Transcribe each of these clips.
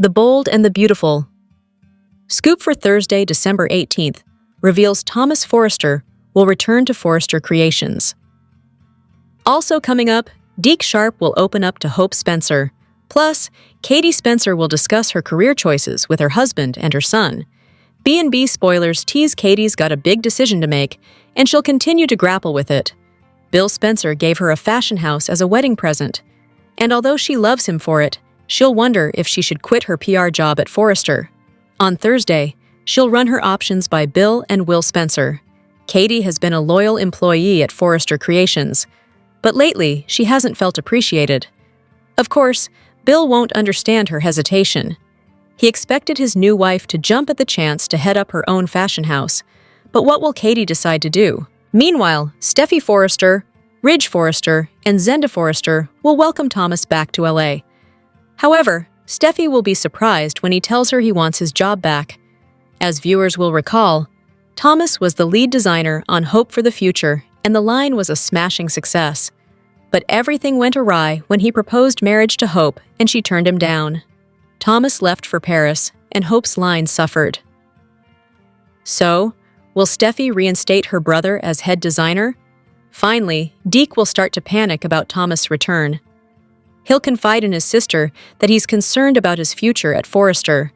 The Bold and the Beautiful. Scoop for Thursday, December 18th, reveals Thomas Forrester will return to Forrester Creations. Also coming up, Deke Sharp will open up to Hope Spencer. Plus, Katie Spencer will discuss her career choices with her husband and her son. B&B spoilers tease Katie's got a big decision to make, and she'll continue to grapple with it. Bill Spencer gave her a fashion house as a wedding present, and although she loves him for it, she'll wonder if she should quit her PR job at Forrester. On Thursday, she'll run her options by Bill and Will Spencer. Katie has been a loyal employee at Forrester Creations, but lately she hasn't felt appreciated. Of course, Bill won't understand her hesitation. He expected his new wife to jump at the chance to head up her own fashion house, but what will Katie decide to do? Meanwhile, Steffy Forrester, Ridge Forrester, and Zenda Forrester will welcome Thomas back to LA. However, Steffy will be surprised when he tells her he wants his job back. As viewers will recall, Thomas was the lead designer on Hope for the Future, and the line was a smashing success. But everything went awry when he proposed marriage to Hope and she turned him down. Thomas left for Paris, and Hope's line suffered. So, will Steffy reinstate her brother as head designer? Finally, Deke will start to panic about Thomas' return. He'll confide in his sister that he's concerned about his future at Forrester.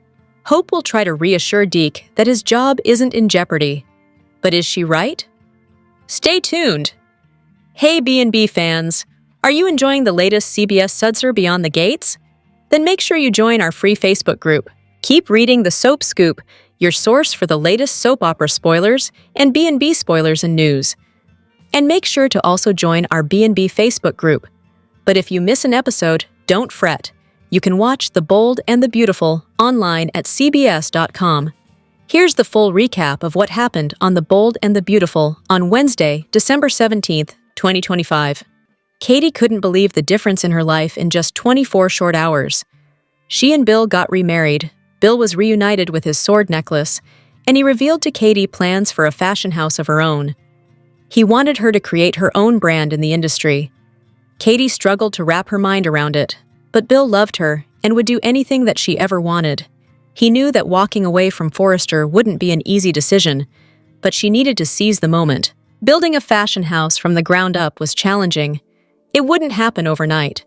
Hope will try to reassure Deke that his job isn't in jeopardy. But is she right? Stay tuned! Hey B&B fans, are you enjoying the latest CBS Sudser Beyond the Gates? Then make sure you join our free Facebook group. Keep reading the Soap Scoop, your source for the latest soap opera spoilers and B&B spoilers and news. And make sure to also join our B&B Facebook group. But if you miss an episode, don't fret. You can watch The Bold and the Beautiful online at cbs.com. Here's the full recap of what happened on The Bold and the Beautiful on Wednesday, December 17th, 2025. Katie couldn't believe the difference in her life in just 24 short hours. She and Bill got remarried. Bill was reunited with his sword necklace, and he revealed to Katie plans for a fashion house of her own. He wanted her to create her own brand in the industry. Katie struggled to wrap her mind around it, but Bill loved her and would do anything that she ever wanted. He knew that walking away from Forrester wouldn't be an easy decision, but she needed to seize the moment. Building a fashion house from the ground up was challenging. It wouldn't happen overnight.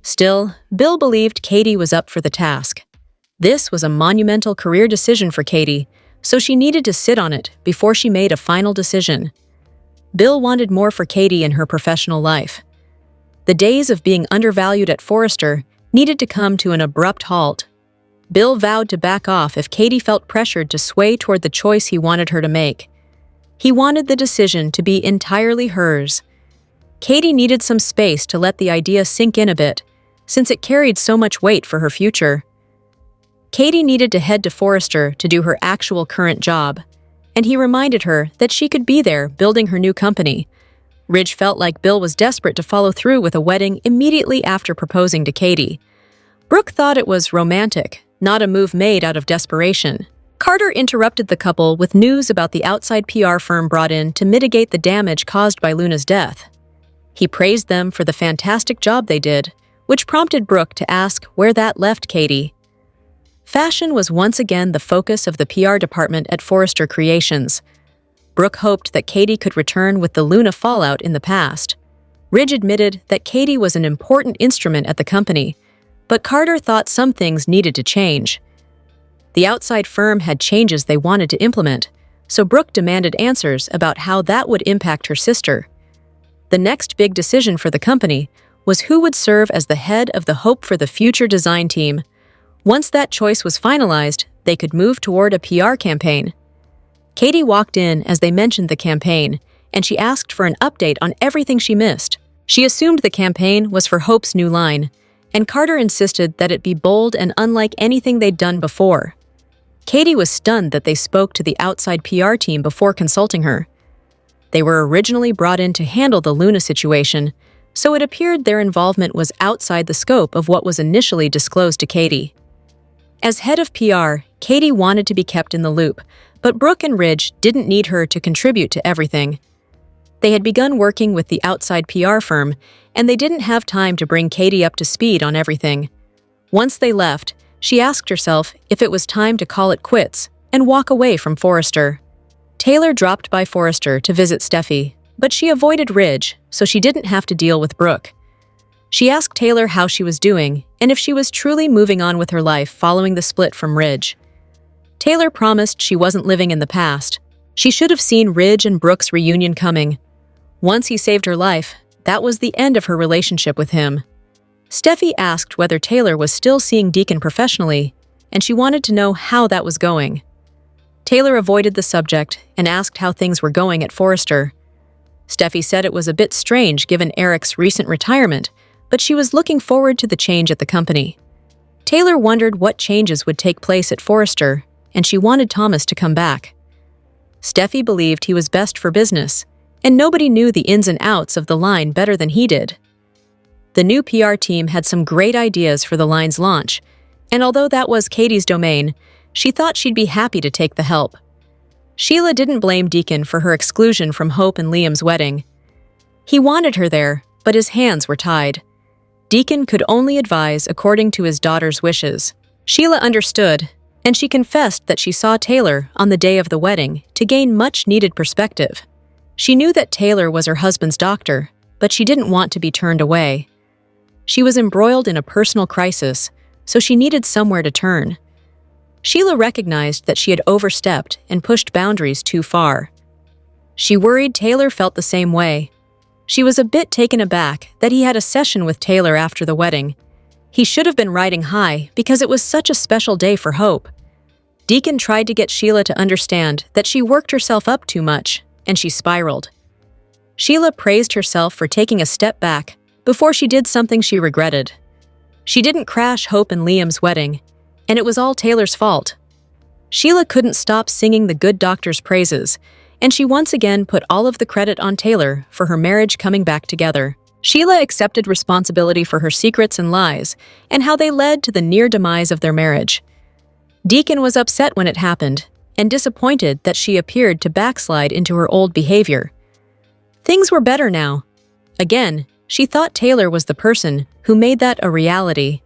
Still, Bill believed Katie was up for the task. This was a monumental career decision for Katie, so she needed to sit on it before she made a final decision. Bill wanted more for Katie in her professional life. The days of being undervalued at Forrester needed to come to an abrupt halt. Bill vowed to back off if Katie felt pressured to sway toward the choice he wanted her to make. He wanted the decision to be entirely hers. Katie needed some space to let the idea sink in a bit, since it carried so much weight for her future. Katie needed to head to Forrester to do her actual current job, and he reminded her that she could be there building her new company. Ridge felt like Bill was desperate to follow through with a wedding immediately after proposing to Katie. Brooke thought it was romantic, not a move made out of desperation. Carter interrupted the couple with news about the outside PR firm brought in to mitigate the damage caused by Luna's death. He praised them for the fantastic job they did, which prompted Brooke to ask where that left Katie. Fashion was once again the focus of the PR department at Forrester Creations. Brooke hoped that Katie could return with the Luna fallout in the past. Ridge admitted that Katie was an important instrument at the company, but Carter thought some things needed to change. The outside firm had changes they wanted to implement, so Brooke demanded answers about how that would impact her sister. The next big decision for the company was who would serve as the head of the Hope for the Future design team. Once that choice was finalized, they could move toward a PR campaign. Katie walked in as they mentioned the campaign, and she asked for an update on everything she missed. She assumed the campaign was for Hope's new line, and Carter insisted that it be bold and unlike anything they'd done before. Katie was stunned that they spoke to the outside PR team before consulting her. They were originally brought in to handle the Luna situation, so it appeared their involvement was outside the scope of what was initially disclosed to Katie. As head of PR, Katie wanted to be kept in the loop, but Brooke and Ridge didn't need her to contribute to everything. They had begun working with the outside PR firm, and they didn't have time to bring Katie up to speed on everything. Once they left, she asked herself if it was time to call it quits and walk away from Forrester. Taylor dropped by Forrester to visit Steffy, but she avoided Ridge so she didn't have to deal with Brooke. She asked Taylor how she was doing and if she was truly moving on with her life following the split from Ridge. Taylor promised she wasn't living in the past. She should have seen Ridge and Brooke's reunion coming. Once he saved her life, that was the end of her relationship with him. Steffy asked whether Taylor was still seeing Deacon professionally, and she wanted to know how that was going. Taylor avoided the subject and asked how things were going at Forrester. Steffy said it was a bit strange given Eric's recent retirement, but she was looking forward to the change at the company. Taylor wondered what changes would take place at Forrester, and she wanted Thomas to come back. Steffy believed he was best for business, and nobody knew the ins and outs of the line better than he did. The new PR team had some great ideas for the line's launch, and although that was Katie's domain, she thought she'd be happy to take the help. Sheila didn't blame Deacon for her exclusion from Hope and Liam's wedding. He wanted her there, but his hands were tied. Deacon could only advise according to his daughter's wishes. Sheila understood, and she confessed that she saw Taylor on the day of the wedding to gain much-needed perspective. She knew that Taylor was her husband's doctor, but she didn't want to be turned away. She was embroiled in a personal crisis, so she needed somewhere to turn. Sheila recognized that she had overstepped and pushed boundaries too far. She worried Taylor felt the same way. She was a bit taken aback that he had a session with Taylor after the wedding. He should have been riding high because it was such a special day for Hope. Deacon tried to get Sheila to understand that she worked herself up too much, and she spiraled. Sheila praised herself for taking a step back before she did something she regretted. She didn't crash Hope and Liam's wedding, and it was all Taylor's fault. Sheila couldn't stop singing the good doctor's praises, and she once again put all of the credit on Taylor for her marriage coming back together. Sheila accepted responsibility for her secrets and lies, and how they led to the near demise of their marriage. Deacon was upset when it happened, and disappointed that she appeared to backslide into her old behavior. Things were better now. Again, she thought Taylor was the person who made that a reality.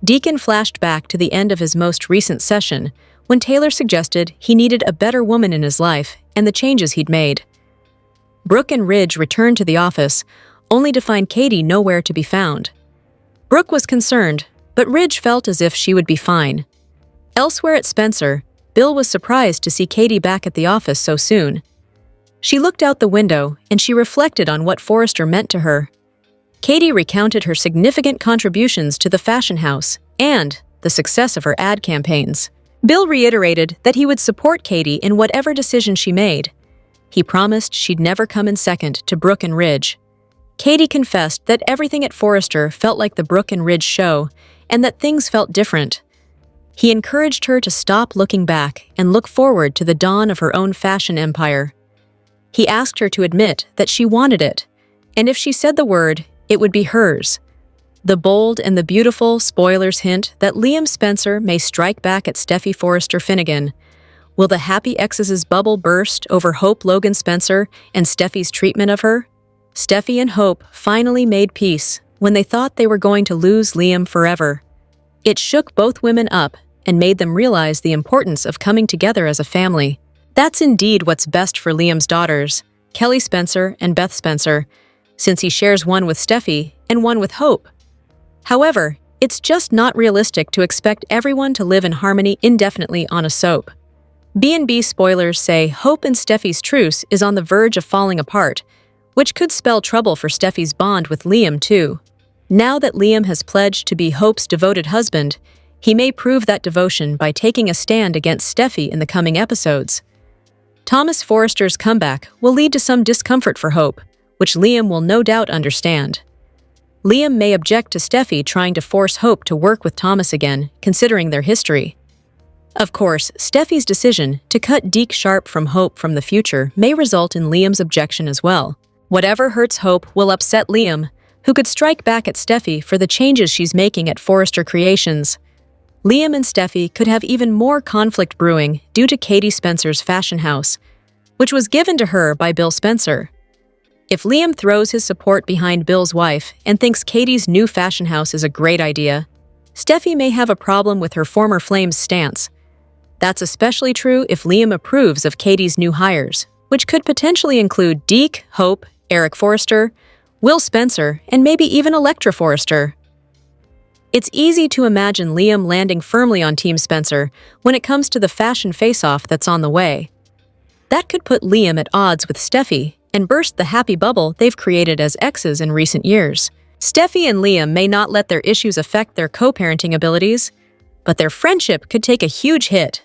Deacon flashed back to the end of his most recent session, when Taylor suggested he needed a better woman in his life and the changes he'd made. Brooke and Ridge returned to the office, only to find Katie nowhere to be found. Brooke was concerned, but Ridge felt as if she would be fine. Elsewhere at Spencer, Bill was surprised to see Katie back at the office so soon. She looked out the window and she reflected on what Forrester meant to her. Katie recounted her significant contributions to the fashion house and the success of her ad campaigns. Bill reiterated that he would support Katie in whatever decision she made. He promised she'd never come in second to Brooke and Ridge. Katie confessed that everything at Forrester felt like the Brooke and Ridge show, and that things felt different. He encouraged her to stop looking back and look forward to the dawn of her own fashion empire. He asked her to admit that she wanted it, and if she said the word, it would be hers. The bold and the beautiful spoilers hint that Liam Spencer may strike back at Steffy Forrester Finnegan. Will the happy exes' bubble burst over Hope Logan Spencer and Steffy's treatment of her? Steffy and Hope finally made peace when they thought they were going to lose Liam forever. It shook both women up and made them realize the importance of coming together as a family. That's indeed what's best for Liam's daughters, Kelly Spencer and Beth Spencer, since he shares one with Steffy and one with Hope. However, it's just not realistic to expect everyone to live in harmony indefinitely on a soap. B&B spoilers say Hope and Steffy's truce is on the verge of falling apart, which could spell trouble for Steffy's bond with Liam too. Now that Liam has pledged to be Hope's devoted husband, he may prove that devotion by taking a stand against Steffy in the coming episodes. Thomas Forrester's comeback will lead to some discomfort for Hope, which Liam will no doubt understand. Liam may object to Steffy trying to force Hope to work with Thomas again, considering their history. Of course, Steffy's decision to cut Deke Sharp from Hope from the future may result in Liam's objection as well. Whatever hurts Hope will upset Liam, who could strike back at Steffy for the changes she's making at Forrester Creations. Liam and Steffy could have even more conflict brewing due to Katie Spencer's fashion house, which was given to her by Bill Spencer. If Liam throws his support behind Bill's wife and thinks Katie's new fashion house is a great idea, Steffy may have a problem with her former Flames stance. That's especially true if Liam approves of Katie's new hires, which could potentially include Deke, Hope, Eric Forrester, Will Spencer, and maybe even Electra Forrester. It's easy to imagine Liam landing firmly on Team Spencer when it comes to the fashion face-off that's on the way. That could put Liam at odds with Steffy and burst the happy bubble they've created as exes in recent years. Steffy and Liam may not let their issues affect their co-parenting abilities, but their friendship could take a huge hit.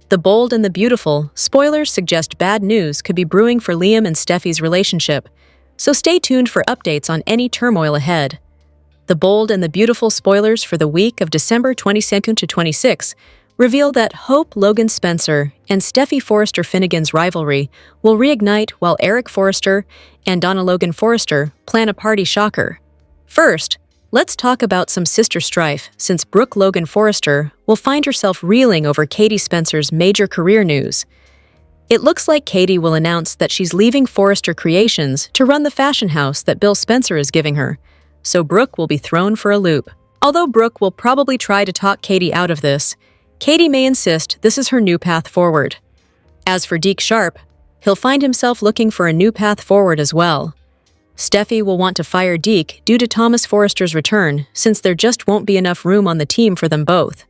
The Bold and the Beautiful spoilers suggest bad news could be brewing for Liam and Steffy's relationship, so stay tuned for updates on any turmoil ahead. The Bold and the Beautiful spoilers for the week of December 22nd to 26 reveal that Hope Logan Spencer and Steffy Forrester Finnegan's rivalry will reignite while Eric Forrester and Donna Logan Forrester plan a party shocker. First, let's talk about some sister strife, since Brooke Logan Forrester will find herself reeling over Katie Spencer's major career news. It looks like Katie will announce that she's leaving Forrester Creations to run the fashion house that Bill Spencer is giving her, so Brooke will be thrown for a loop. Although Brooke will probably try to talk Katie out of this, Katie may insist this is her new path forward. As for Deke Sharp, he'll find himself looking for a new path forward as well. Steffy will want to fire Deke due to Thomas Forrester's return, since there just won't be enough room on the team for them both.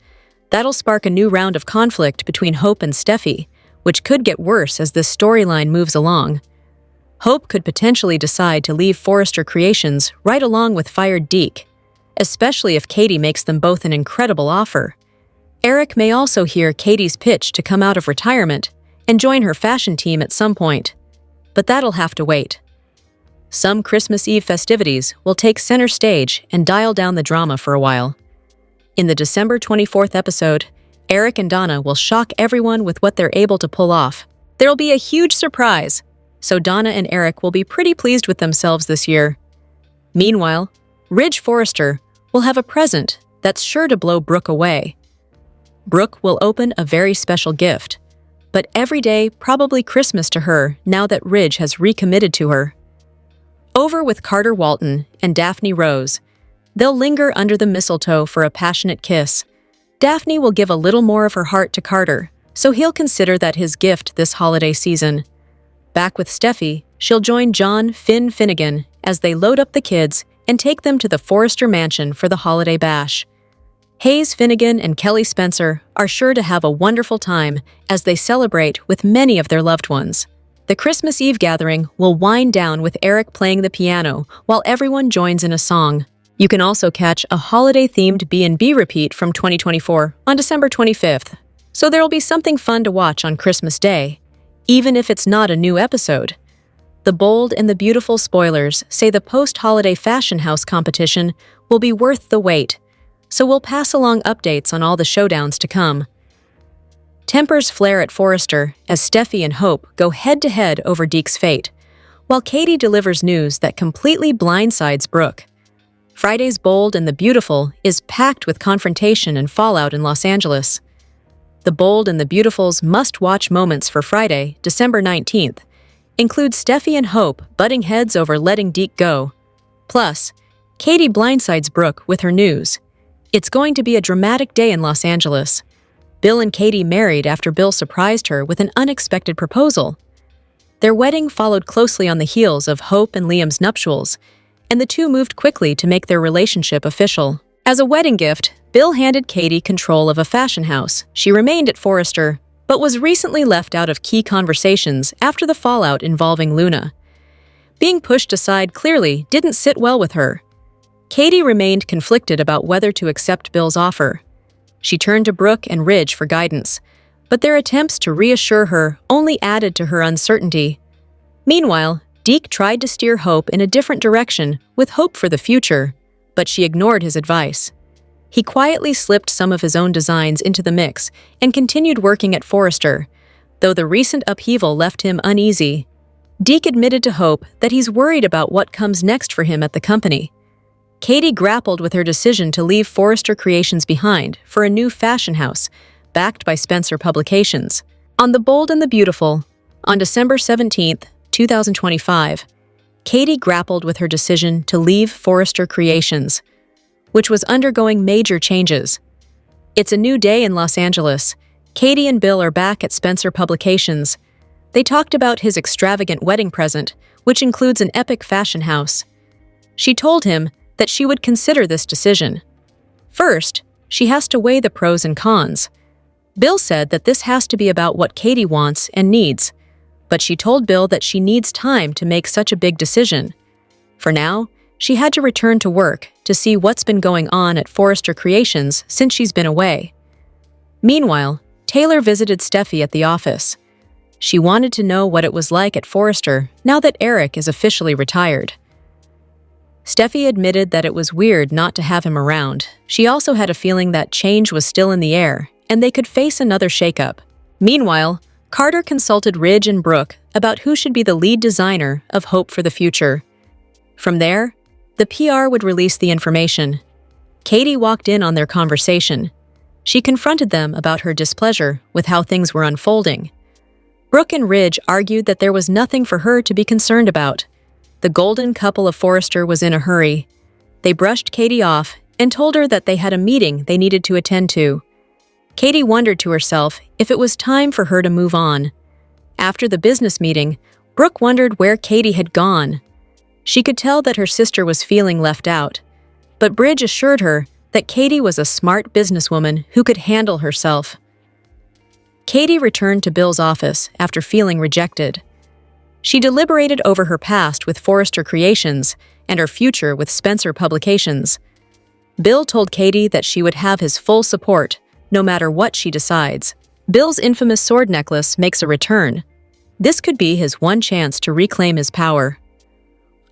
That'll spark a new round of conflict between Hope and Steffy, which could get worse as this storyline moves along. Hope could potentially decide to leave Forrester Creations right along with fired Deke, especially if Katie makes them both an incredible offer. Eric may also hear Katie's pitch to come out of retirement and join her fashion team at some point, but that'll have to wait. Some Christmas Eve festivities will take center stage and dial down the drama for a while. In the December 24th episode, Eric and Donna will shock everyone with what they're able to pull off. There'll be a huge surprise, so Donna and Eric will be pretty pleased with themselves this year. Meanwhile, Ridge Forrester will have a present that's sure to blow Brooke away. Brooke will open a very special gift, but every day probably Christmas to her now that Ridge has recommitted to her. Over with Carter Walton and Daphne Rose, they'll linger under the mistletoe for a passionate kiss. Daphne will give a little more of her heart to Carter, so he'll consider that his gift this holiday season. Back with Steffy, she'll join John Finnegan as they load up the kids and take them to the Forrester mansion for the holiday bash. Hayes Finnegan and Kelly Spencer are sure to have a wonderful time as they celebrate with many of their loved ones. The Christmas Eve gathering will wind down with Eric playing the piano while everyone joins in a song. You can also catch a holiday-themed B&B repeat from 2024 on December 25th, so there'll be something fun to watch on Christmas Day, even if it's not a new episode. The Bold and the Beautiful spoilers say the post-holiday fashion house competition will be worth the wait, so we'll pass along updates on all the showdowns to come. Tempers flare at Forrester as Steffy and Hope go head-to-head over Deke's fate, while Katie delivers news that completely blindsides Brooke. Friday's Bold and the Beautiful is packed with confrontation and fallout in Los Angeles. The Bold and the Beautiful's must-watch moments for Friday, December 19th, include Steffy and Hope butting heads over letting Deke go. Plus, Katie blindsides Brooke with her news. It's going to be a dramatic day in Los Angeles. Bill and Katie married after Bill surprised her with an unexpected proposal. Their wedding followed closely on the heels of Hope and Liam's nuptials, and the two moved quickly to make their relationship official. As a wedding gift, Bill handed Katie control of a fashion house. She remained at Forrester, but was recently left out of key conversations after the fallout involving Luna. Being pushed aside clearly didn't sit well with her. Katie remained conflicted about whether to accept Bill's offer. She turned to Brooke and Ridge for guidance, but their attempts to reassure her only added to her uncertainty. Meanwhile, Deke tried to steer Hope in a different direction with hope for the future, but she ignored his advice. He quietly slipped some of his own designs into the mix and continued working at Forrester, though the recent upheaval left him uneasy. Deke admitted to Hope that he's worried about what comes next for him at the company. Katie grappled with her decision to leave Forrester Creations behind for a new fashion house, backed by Spencer Publications. On The Bold and the Beautiful, on December 17th, 2025, Katie grappled with her decision to leave Forrester Creations. which was undergoing major changes. It's a new day in Los Angeles. Katie and Bill are back at Spencer Publications. They talked about his extravagant wedding present, which includes an epic fashion house. She told him that she would consider this decision. First, she has to weigh the pros and cons. Bill said that this has to be about what Katie wants and needs, but she told Bill that she needs time to make such a big decision. For now, she had to return to work to see what's been going on at Forrester Creations since she's been away. Meanwhile, Taylor visited Steffy at the office. She wanted to know what it was like at Forrester now that Eric is officially retired. Steffy admitted that it was weird not to have him around. She also had a feeling that change was still in the air, and they could face another shakeup. Meanwhile, Carter consulted Ridge and Brooke about who should be the lead designer of Hope for the Future. From there, the PR would release the information. Katie walked in on their conversation. She confronted them about her displeasure with how things were unfolding. Brooke and Ridge argued that there was nothing for her to be concerned about. The golden couple of Forrester was in a hurry. They brushed Katie off and told her that they had a meeting they needed to attend to. Katie wondered to herself if it was time for her to move on. After the business meeting, Brooke wondered where Katie had gone. She could tell that her sister was feeling left out, but Ridge assured her that Katie was a smart businesswoman who could handle herself. Katie returned to Bill's office after feeling rejected. She deliberated over her past with Forrester Creations and her future with Spencer Publications. Bill told Katie that she would have his full support, no matter what she decides. Bill's infamous sword necklace makes a return. This could be his one chance to reclaim his power.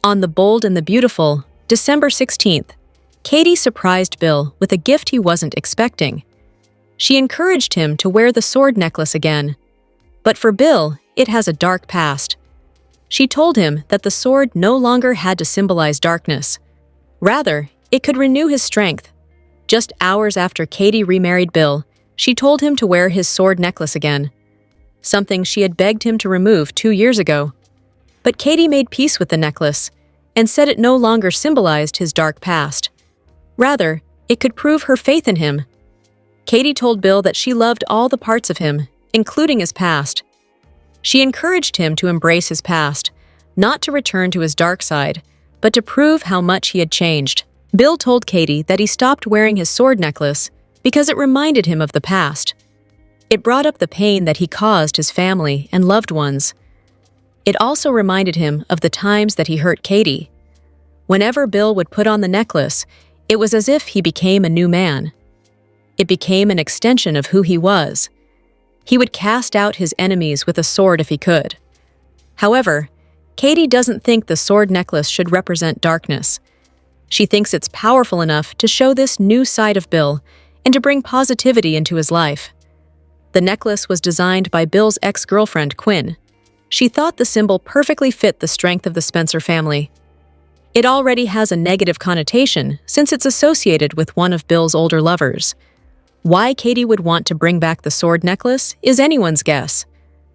On The Bold and the Beautiful, December 16th, Katie surprised Bill with a gift he wasn't expecting. She encouraged him to wear the sword necklace again. But for Bill, it has a dark past. She told him that the sword no longer had to symbolize darkness. Rather, it could renew his strength. Just hours after Katie remarried Bill, she told him to wear his sword necklace again, something she had begged him to remove 2 years ago. But Katie made peace with the necklace and said it no longer symbolized his dark past. Rather, it could prove her faith in him. Katie told Bill that she loved all the parts of him, including his past. She encouraged him to embrace his past, not to return to his dark side, but to prove how much he had changed. Bill told Katie that he stopped wearing his sword necklace because it reminded him of the past. It brought up the pain that he caused his family and loved ones. It also reminded him of the times that he hurt Katie. Whenever Bill would put on the necklace, it was as if he became a new man. It became an extension of who he was. He would cast out his enemies with a sword if he could. However, Katie doesn't think the sword necklace should represent darkness. She thinks it's powerful enough to show this new side of Bill and to bring positivity into his life. The necklace was designed by Bill's ex-girlfriend, Quinn. She thought the symbol perfectly fit the strength of the Spencer family. It already has a negative connotation since it's associated with one of Bill's older lovers. Why Katie would want to bring back the sword necklace is anyone's guess.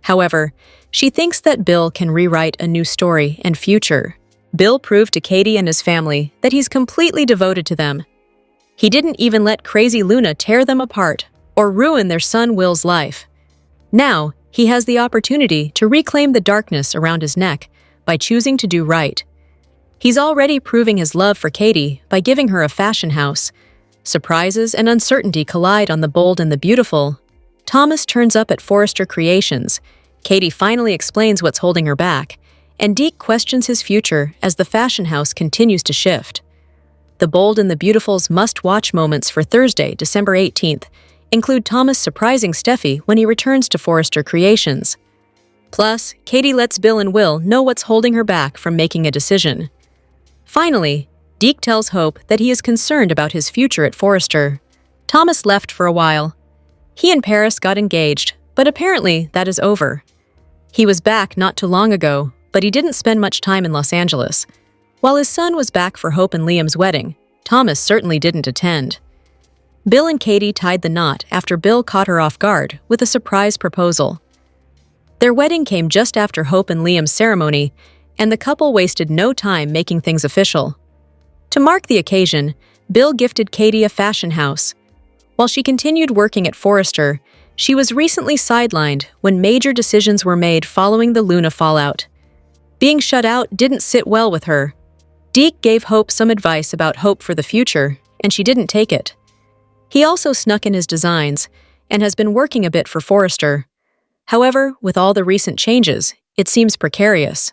However, she thinks that Bill can rewrite a new story and future. Bill proved to Katie and his family that he's completely devoted to them. He didn't even let crazy Luna tear them apart or ruin their son Will's life. Now, he has the opportunity to reclaim the darkness around his neck by choosing to do right. He's already proving his love for Katie by giving her a fashion house. Surprises and uncertainty collide on The Bold and the Beautiful. Thomas turns up at Forrester Creations. Katie finally explains what's holding her back, and Deke questions his future as the fashion house continues to shift. The Bold and the Beautiful's must-watch moments for Thursday, December 18th, include Thomas surprising Steffy when he returns to Forrester Creations. Plus, Katie lets Bill and Will know what's holding her back from making a decision. Finally, Deke tells Hope that he is concerned about his future at Forrester. Thomas left for a while. He and Paris got engaged, but apparently that is over. He was back not too long ago, but he didn't spend much time in Los Angeles. While his son was back for Hope and Liam's wedding, Thomas certainly didn't attend. Bill and Katie tied the knot after Bill caught her off guard with a surprise proposal. Their wedding came just after Hope and Liam's ceremony, and the couple wasted no time making things official. To mark the occasion, Bill gifted Katie a fashion house. While she continued working at Forrester, she was recently sidelined when major decisions were made following the Luna fallout. Being shut out didn't sit well with her. Deke gave Hope some advice about hope for the future, and she didn't take it. He also snuck in his designs and has been working a bit for Forrester. However, with all the recent changes, it seems precarious.